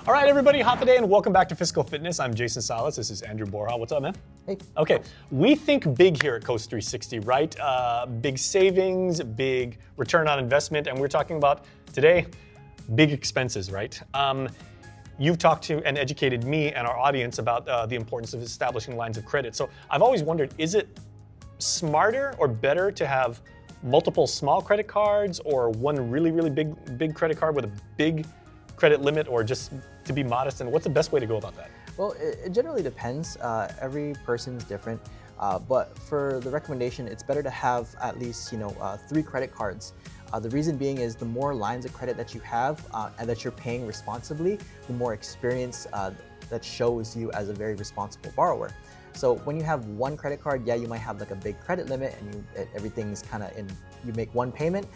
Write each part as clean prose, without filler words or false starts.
All right, everybody, hot day and welcome back to Fiscal Fitness. I'm Jason Salas. This is Andrew Borja. What's up, man? Hey. Okay, we think big here at Coast 360, right? Big savings, big return on investment, and we're talking about today big expenses, right? You've talked to and educated me and our audience about the importance of establishing lines of credit. So I've always wondered, is it smarter or better to have multiple small credit cards or one really big credit card with a big credit limit, or just to be modest? And what's the best way to go about that? Well, it generally depends. Every person's different, but for the recommendation, it's better to have at least 3 credit cards. The reason being is the more lines of credit that you have and that you're paying responsibly, the more experience that shows you as a very responsible borrower. So when you have one credit card, yeah, you might have like a big credit limit and everything's kind of in, you make one payment.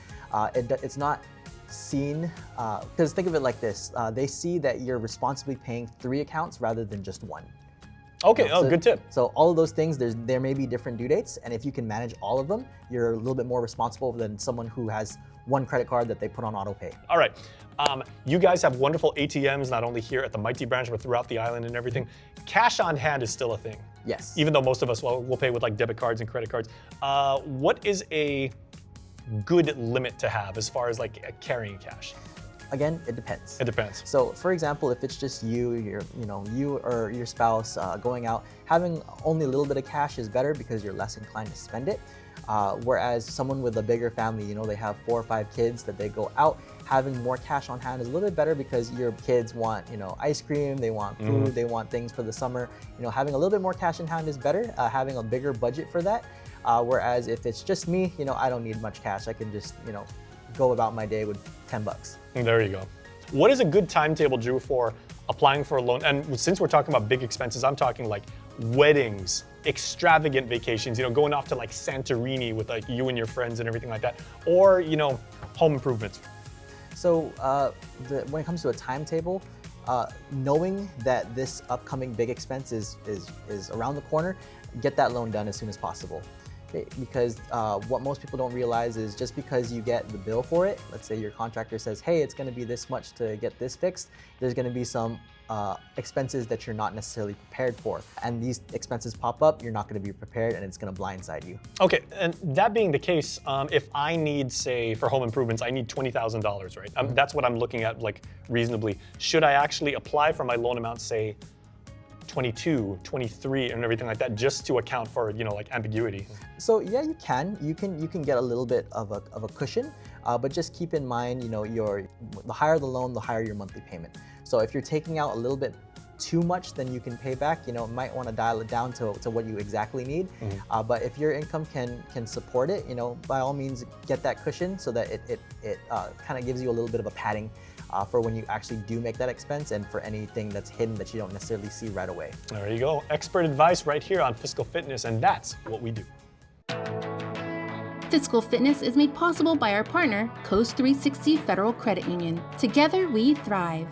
It's not seen, because think of it like this, they see that you're responsibly paying 3 accounts rather than just one. Okay, good tip. So all of those things, there may be different due dates, and if you can manage all of them, you're a little bit more responsible than someone who has one credit card that they put on auto pay. All right, you guys have wonderful ATMs, not only here at the Mighty branch, but throughout the island and everything. Cash on hand is still a thing. Yes. Even though most of us will pay with like debit cards and credit cards. What is a good limit to have as far as like carrying cash? Again, it depends. It depends. So, for example, if it's just you or your spouse going out, having only a little bit of cash is better because you're less inclined to spend it. Whereas someone with a bigger family, they have 4 or 5 kids that they go out, having more cash on hand is a little bit better because your kids want, ice cream, they want food, they want things for the summer. Having a little bit more cash in hand is better, having a bigger budget for that. Whereas if it's just me, I don't need much cash. I can just, go about my day with $10. There you go. What is a good timetable, Drew, for applying for a loan? And since we're talking about big expenses, I'm talking like weddings, extravagant vacations, going off to like Santorini with like you and your friends and everything like that, or, home improvements. So when it comes to a timetable, knowing that this upcoming big expense is around the corner, get that loan done as soon as possible. Because what most people don't realize is just because you get the bill for it, let's say your contractor says, hey, it's going to be this much to get this fixed, there's going to be some expenses that you're not necessarily prepared for. And these expenses pop up, you're not going to be prepared, and it's going to blindside you. Okay, and that being the case, if I need, say, for home improvements, I need $20,000, right? That's what I'm looking at, like, reasonably. Should I actually apply for my loan amount, say, 22, 23, and everything like that, just to account for, like ambiguity? So yeah, you can get a little bit of a cushion, but just keep in mind, the higher the loan, the higher your monthly payment. So if you're taking out a little bit too much than you can pay back, might want to dial it down to what you exactly need. But if your income can support it, by all means get that cushion so that it kind of gives you a little bit of a padding for when you actually do make that expense and for anything that's hidden that you don't necessarily see right away. There you go. Expert advice right here on Fiscal Fitness, and that's what we do. Fiscal Fitness is made possible by our partner, Coast 360 Federal Credit Union. Together we thrive.